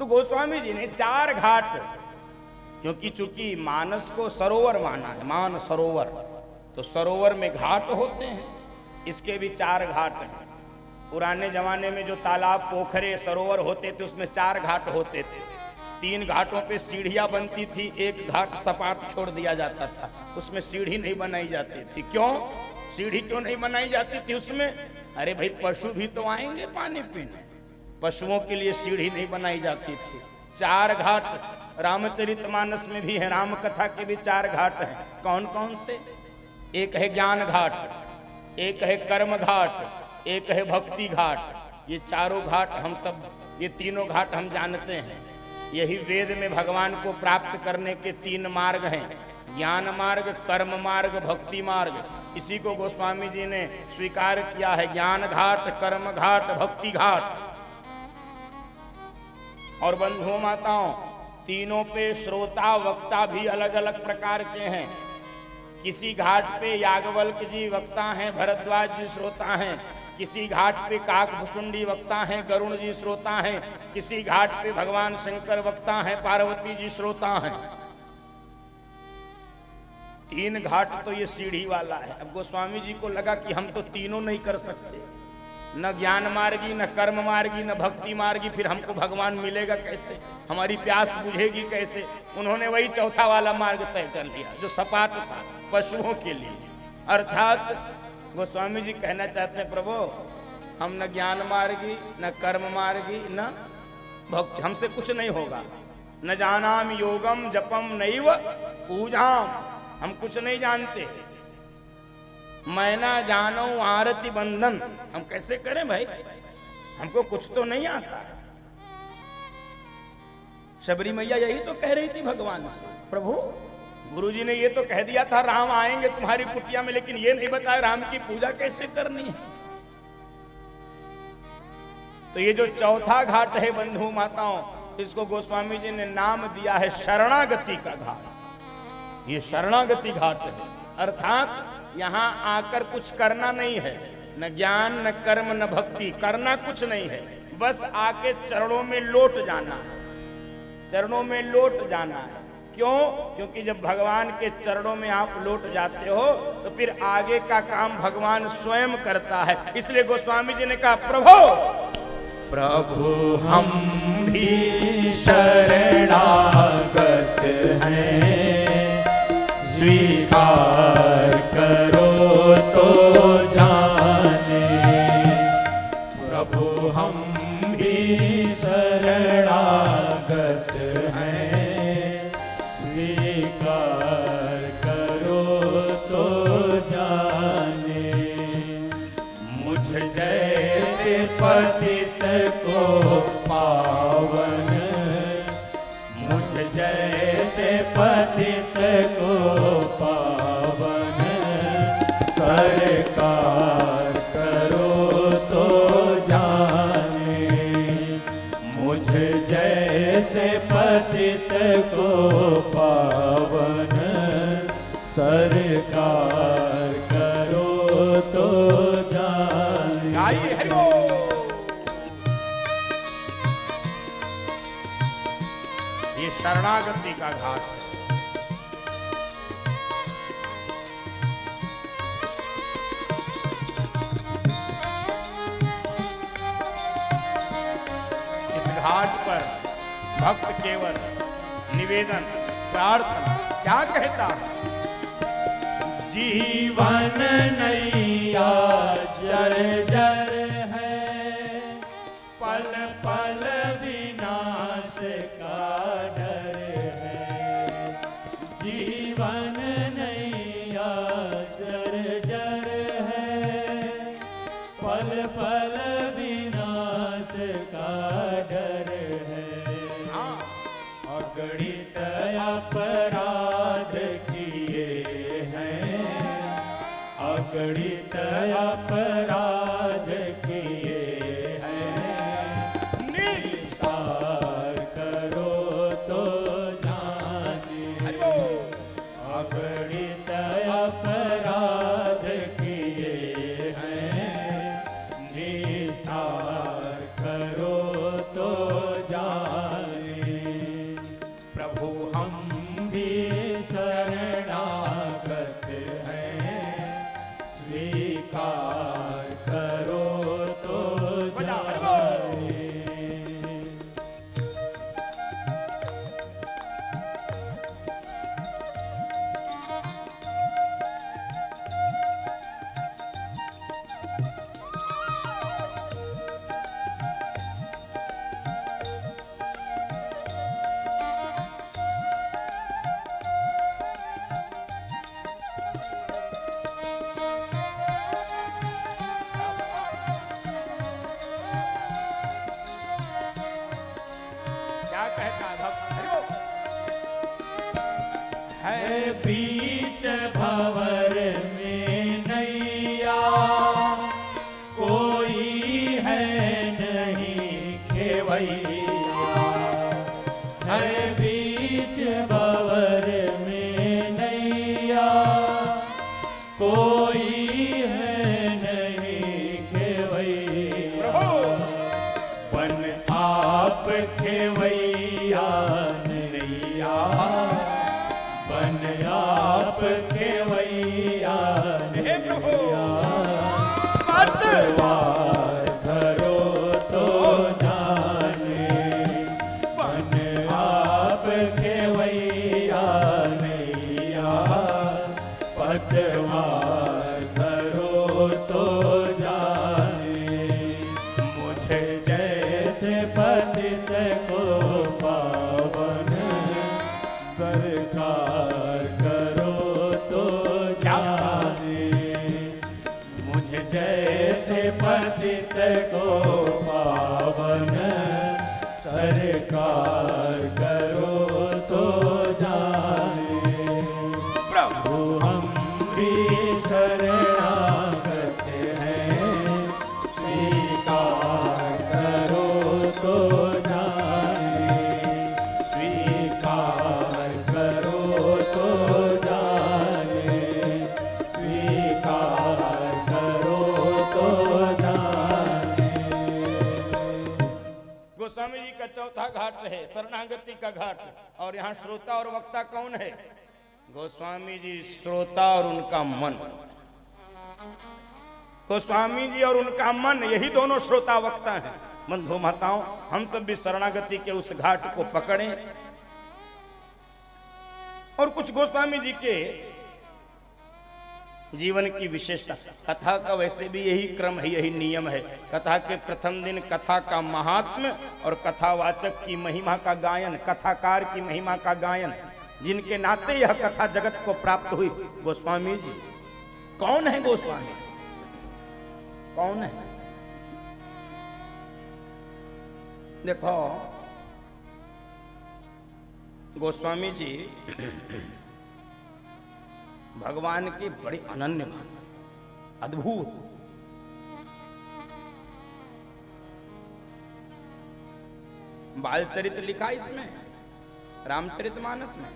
तो गोस्वामी जी ने 4 घाट, क्योंकि चूंकि मानस को सरोवर माना है, मान सरोवर, तो सरोवर में घाट होते हैं, इसके भी 4 घाट हैं। पुराने जमाने में जो तालाब, पोखरे, सरोवर होते थे उसमें 4 घाट होते थे। 3 घाटों पे सीढ़ियां बनती थी, एक घाट सपाट छोड़ दिया जाता था, उसमें सीढ़ी नहीं बनाई जाती थी। क्यों सीढ़ी क्यों नहीं बनाई जाती थी उसमें? अरे भाई पशु भी तो आएंगे पानी पीने, पशुओं के लिए सीढ़ी नहीं बनाई जाती थी। 4 घाट रामचरितमानस में भी है, राम कथा के भी 4 घाट हैं। कौन कौन से? एक है ज्ञान घाट, एक है कर्म घाट, एक है भक्ति घाट। ये चारों घाट हम सब, ये तीनों घाट हम जानते हैं। यही वेद में भगवान को प्राप्त करने के 3 मार्ग हैं, ज्ञान मार्ग, कर्म मार्ग, भक्ति मार्ग। इसी को गोस्वामी जी ने स्वीकार किया है, ज्ञान घाट, कर्म घाट, भक्ति घाट। और बंधुओं माताओं, तीनों पे श्रोता वक्ता भी अलग अलग प्रकार के हैं। किसी घाट पे याज्ञवल्क्य जी वक्ता हैं, भरद्वाज जी श्रोता हैं। किसी घाट पे काकभुषुंडी वक्ता हैं, गरुण जी श्रोता हैं। किसी घाट पे भगवान शंकर वक्ता हैं, पार्वती जी श्रोता हैं। 3 घाट तो ये सीढ़ी वाला है। अब गोस्वामी जी को लगा कि हम तो तीनों नहीं कर सकते, न ज्ञान मार्गी, न कर्म मार्गी, न भक्ति मार्गी, फिर हमको भगवान मिलेगा कैसे, हमारी प्यास बुझेगी कैसे? उन्होंने वही चौथा वाला मार्ग तय कर लिया जो सपाट था पशुओं के लिए। अर्थात गोस्वामी जी कहना चाहते हैं, प्रभु हम न ज्ञान मार्गी, न कर्म मार्गी, न भक्ति, हमसे कुछ नहीं होगा। न जानाम योगम जपम नैव पूजाम, हम कुछ नहीं जानते। मैं ना जानो आरती बंधन, हम कैसे करें भाई, हमको कुछ तो नहीं आता है। शबरी मैया यही तो कह रही थी भगवान से, प्रभु गुरुजी ने ये तो कह दिया था राम आएंगे तुम्हारी कुटिया में, लेकिन ये नहीं बताया राम की पूजा कैसे करनी है। तो ये जो चौथा घाट है बंधु माताओं, इसको गोस्वामी जी ने नाम दिया है शरणागति का घाट। ये शरणागति घाट है, अर्थात यहां आकर कुछ करना नहीं है, न ज्ञान, न कर्म, न भक्ति, करना कुछ नहीं है, बस आके चरणों में लौट जाना है, चरणों में लौट जाना है। क्यों? क्योंकि जब भगवान के चरणों में आप लौट जाते हो तो फिर आगे का काम भगवान स्वयं करता है। इसलिए गोस्वामी जी ने कहा, प्रभु प्रभु हम भी शरणागत हैं, स्वीकार करो तो जाने। प्रभु हम भी शरणागत हैं, स्वीकार करो तो जाने। मुझ जैसे पतित को पावन, मुझ जैसे पतित को पावन, सरकार करो तो जाने। मुझ जैसे पतित को पावन, सरकार करो तो जाने। आइए हरिओ। ये शरणागति का घाट है। इस घाट पर भक्त केवल निवेदन, प्रार्थना क्या कहता है? जीवन नैया जर जर है, पल पल विनाश का डर है। जीवन नैया जर जर है, पल पल विनाश का डर है। अगणित अपराध किए हैं, अगणित अपराध किए हैं। निस्तार करो तो जाने। अगणित अपराध किए हैं, निस्तार करो तो जाने। क्या कहता है भक्त? हरि बोल। है बीच भंवर में नैया, कोई है नहीं खेवैया। है बीच भंवर में नैया, कोई है नहीं खेवैया। बन आप खेवैया नैया, बन आप खेवैया नैया। पतवार धरो तो जाने, बन आप खेवैया नैया। पतवार धरो तो जाने, मुझे जैसे पतित को पावन सरकार करो तो जाने। मुझे जैसे पतित को पावन सरकार करो तो जाने। प्रभु हम भी शरणागत हैं, स्वीकार करो तो जाने। स्वीकार करो तो जाने, स्वीकार करो तो जाने। गोस्वामी जी का चौथा घाट है शरणागति का घाट। और यहाँ श्रोता और वक्ता कौन है? गोस्वामी जी श्रोता और उनका मन। गोस्वामी जी और उनका मन, यही दोनों श्रोता वक्ता हैं। बंधु माताओं, हम सब भी शरणागति के उस घाट को पकड़ें और कुछ गोस्वामी जी के जीवन की विशेषता। कथा का वैसे भी यही क्रम है, यही नियम है। कथा के प्रथम दिन कथा का महात्म्य और कथावाचक की महिमा का गायन, कथाकार की महिमा का गायन, जिनके नाते यह कथा जगत को प्राप्त हुई। गोस्वामी जी कौन है? गोस्वामी कौन है? देखो, गोस्वामी जी भगवान के बड़े अनन्य भक्त, अद्भुत। बालचरित लिखा इसमें, रामचरितमानस में।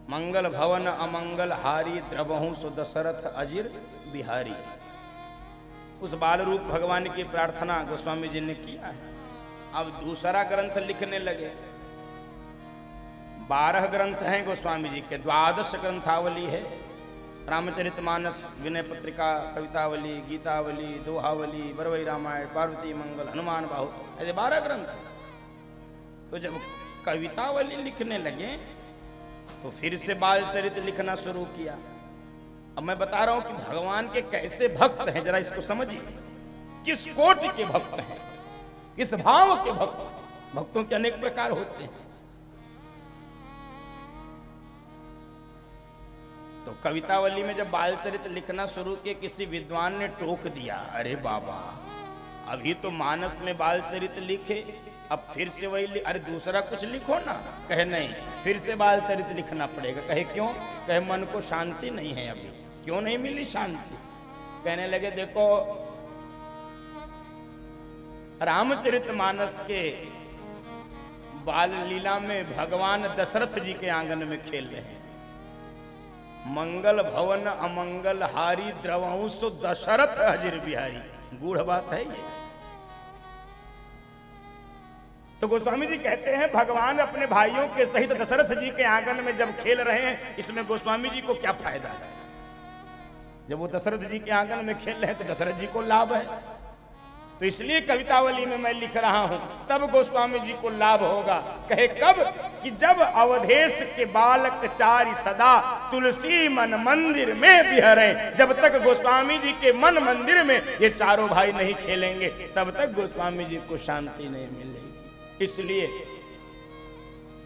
मंगल भवन अमंगल हारी, द्रवहु सो दशरथ अजिर बिहारी। उस बाल रूप भगवान की प्रार्थना गोस्वामी जी ने किया है। अब दूसरा ग्रंथ लिखने लगे। 12 ग्रंथ हैं गोस्वामी जी के, 12 ग्रंथावली है। रामचरितमानस, विनय पत्रिका, कवितावली, गीतावली, दोहावली, बरवई रामायण, पार्वती मंगल, हनुमान बाहु, ऐसे 12 ग्रंथ। तो जब कवितावली लिखने लगे तो फिर से बालचरित लिखना शुरू किया। अब मैं बता रहा हूं कि भगवान के कैसे भक्त हैं, जरा इसको समझिए। किस कोटि के भक्त हैं, किस भाव के भक्त। भक्तों के अनेक प्रकार होते हैं। तो कवितावली में जब बालचरित लिखना शुरू किए, किसी विद्वान ने टोक दिया, अरे बाबा, अभी तो मानस में बालचरित लिखे, अब फिर से वही अरे दूसरा कुछ लिखो ना। कहे नहीं, फिर से बालचरित लिखना पड़ेगा। कहे क्यों? कहे मन को शांति नहीं है अभी। क्यों नहीं मिली शांति? कहने लगे देखो, रामचरितमानस के बाल लीला में भगवान दशरथ जी के आंगन में खेल रहे हैं। मंगल भवन अमंगल हारी, द्रवहु सो दशरथ अजिर बिहारी। गूढ़ बात है ये। तो गोस्वामी जी कहते हैं भगवान अपने भाइयों के सहित दशरथ जी के आंगन में जब खेल रहे हैं, इसमें गोस्वामी जी को क्या फायदा है? जब वो दशरथ जी के आंगन में खेल रहे हैं तो दशरथ जी को लाभ है। तो इसलिए कवितावली में मैं लिख रहा हूं, तब गोस्वामी जी को लाभ होगा। कहे कब? कि जब अवधेश के बालक चारि सदा तुलसी मन मंदिर में बिहरे। जब तक गोस्वामी जी के मन मंदिर में ये चारों भाई नहीं खेलेंगे, तब तक गोस्वामी जी को शांति नहीं मिलेगी। इसलिए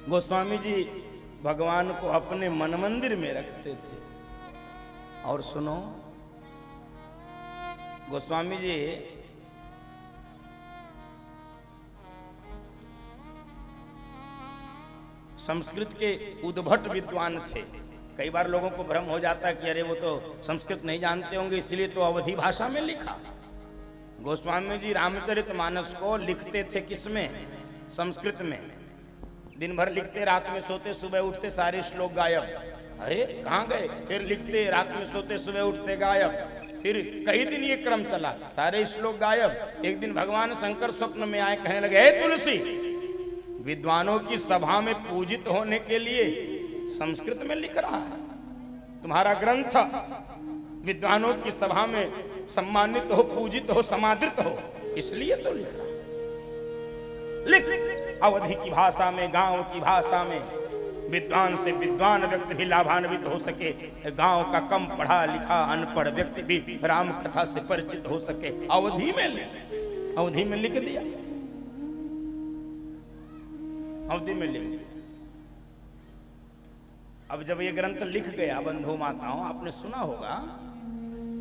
गोस्वामी जी भगवान को अपने मन मंदिर में रखते थे। और सुनो, गोस्वामी जी संस्कृत के उद्भट विद्वान थे। कई बार लोगों को भ्रम हो जाता है कि अरे वो तो संस्कृत नहीं जानते होंगे इसलिए तो अवधी भाषा में लिखा। गोस्वामी जी रामचरितमानस को लिखते थे किसमें? संस्कृत में। दिन भर लिखते, रात में सोते, सुबह उठते सारे श्लोक गायब। अरे कहाँ गए? फिर लिखते, रात में सोते, सुबह उठते, गायब। फिर कई दिन ये क्रम चला, सारे श्लोक गायब। एक दिन भगवान शंकर स्वप्न में आए, कहने लगे, हे तुलसी, विद्वानों की सभा में पूजित होने के लिए संस्कृत में लिख रहा है तुम्हारा ग्रंथ, विद्वानों की सभा में सम्मानित हो, पूजित हो, समादृत हो, इसलिए तो लिख रहा है। लिख अवधि की भाषा में, गांव की भाषा में, विद्वान से विद्वान व्यक्ति भी लाभान्वित हो सके, गांव का कम पढ़ा लिखा अनपढ़ व्यक्ति भी राम कथा से परिचित हो सके, अवधि में लिख दिया, अवधि में लिख दिया। अब जब ये ग्रंथ लिख गया बंधु माताओं, आपने सुना होगा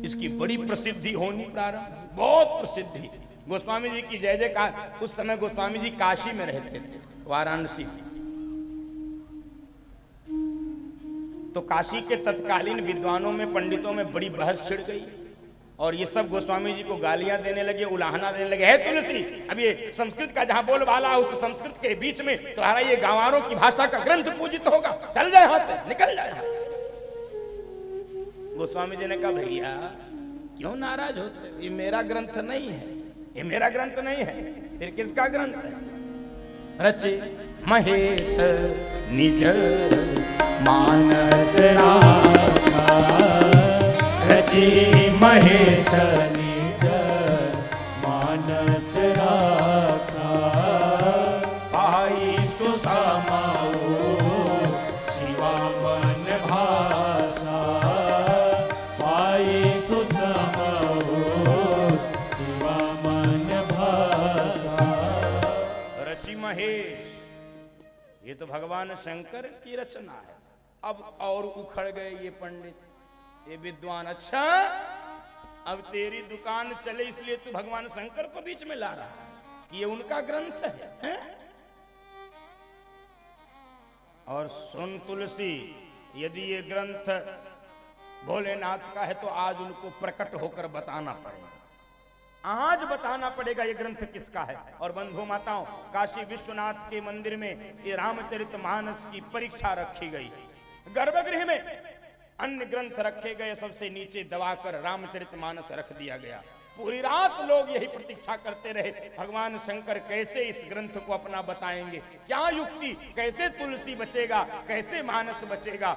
इसकी बड़ी प्रसिद्धि होनी प्रारंभ, बहुत प्रसिद्धि। गोस्वामी जी की जय जयकार। उस समय गोस्वामी जी काशी में रहते थे, वाराणसी। तो काशी के तत्कालीन विद्वानों में, पंडितों में बड़ी बहस छिड़ गई और ये सब गोस्वामी जी को गालियां देने लगे, उलाहना देने लगे। है तुलसी, अब ये संस्कृत का जहां बोलबाला है उस संस्कृत के बीच में तुम्हारा ये गांवारों की भाषा का ग्रंथ पूजित होगा, चल जाए हाथ से, निकल जाए। गोस्वामी जी ने कहा, भैया क्यों नाराज होते? ये मेरा ग्रंथ नहीं है, ये मेरा ग्रंथ नहीं है, फिर किसका ग्रंथ है? रचे महेश निज मानस राखा, रची महेश निज मानस राखा, पाई सुसमाओ शिवा मन भाषा, पाई सुसमाओ शिवा मन भाषा। रची महेश, ये तो भगवान शंकर की रचना है। अब और उखड़ गए ये पंडित, ये विद्वान। अच्छा, अब तेरी दुकान चले इसलिए तू भगवान शंकर को बीच में ला रहा है कि ये उनका ग्रंथ है? और सुन तुलसी, यदि ये ग्रंथ भोलेनाथ का है तो आज उनको प्रकट होकर बताना पड़ेगा, आज बताना पड़ेगा ये ग्रंथ किसका है। और बंधु माताओं, काशी विश्वनाथ के मंदिर में ये रामचरितमानस की परीक्षा रखी गई। गर्भगृह में अन्य ग्रंथ रखे गए, सबसे नीचे दबाकर रामचरितमानस रख दिया गया। पूरी रात लोग यही प्रतीक्षा करते रहे, भगवान शंकर कैसे इस ग्रंथ को अपना बताएंगे, क्या युक्ति, कैसे तुलसी बचेगा, कैसे मानस बचेगा।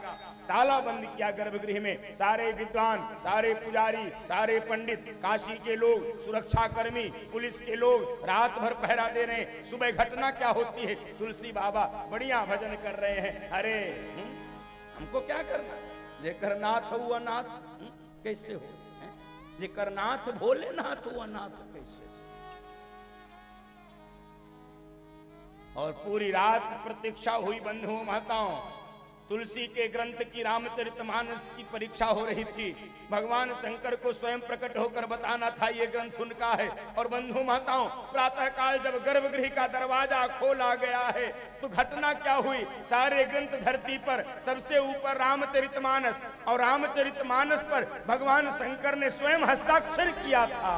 ताला बंद किया गर्भगृह में, सारे विद्वान, सारे पुजारी, सारे पंडित, काशी के लोग, सुरक्षा कर्मी, पुलिस के लोग रात भर पहरा दे रहे हैं। सुबह घटना क्या होती है? तुलसी बाबा बढ़िया भजन कर रहे हैं। अरे हमको क्या करना, जेकर नाथ हुआ नाथ कैसे हो, जेकर नाथ भोलेनाथ हुआ नाथ कैसे। और पूरी रात प्रतीक्षा हुई बंधुओं माताओं, तुलसी के ग्रंथ की रामचरितमानस की परीक्षा हो रही थी। भगवान शंकर को स्वयं प्रकट होकर बताना था ये ग्रंथ उनका है। और बंधु माताओं, प्रातः काल जब गर्भगृह का दरवाजा खोला गया है तो घटना क्या हुई? सारे ग्रंथ धरती पर, सबसे ऊपर रामचरितमानस, और रामचरितमानस पर भगवान शंकर ने स्वयं हस्ताक्षर किया था।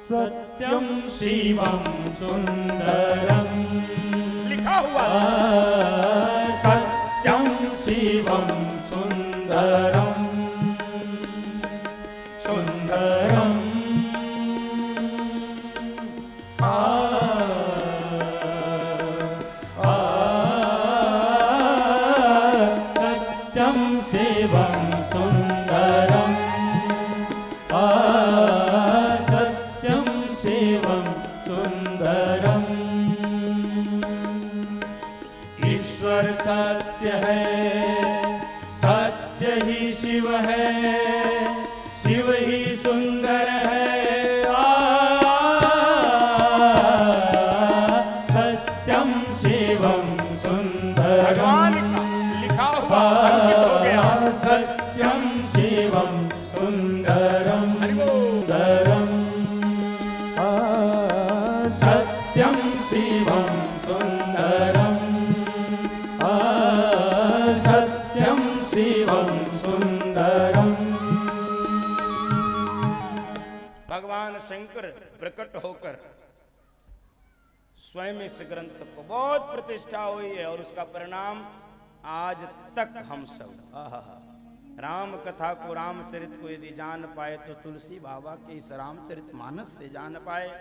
सत्यम शिवम सुंदरम लिखा हुआ सत्यम शिवम सुंदरम सुंदरम सत्यम शिवम सुंदरम सत्यम शिवम सुंदरम। ईश्वर सत्य है, सत्य ही शिव है, शिव ही सुंदर है। सत्यम शिवम सुंदरम। भगवान का लिखा हुआ अंकित हो गया। सत्यम शिवम सुंदरम सुंदरम। सत्यम शिवम सुंदरम। प्रकट होकर स्वयं इस ग्रंथ को बहुत प्रतिष्ठा हुई है और उसका परिणाम आज तक हम सब राम कथा को रामचरित को यदि जान पाए तो तुलसी बाबा के इस रामचरित मानस से जान पाए।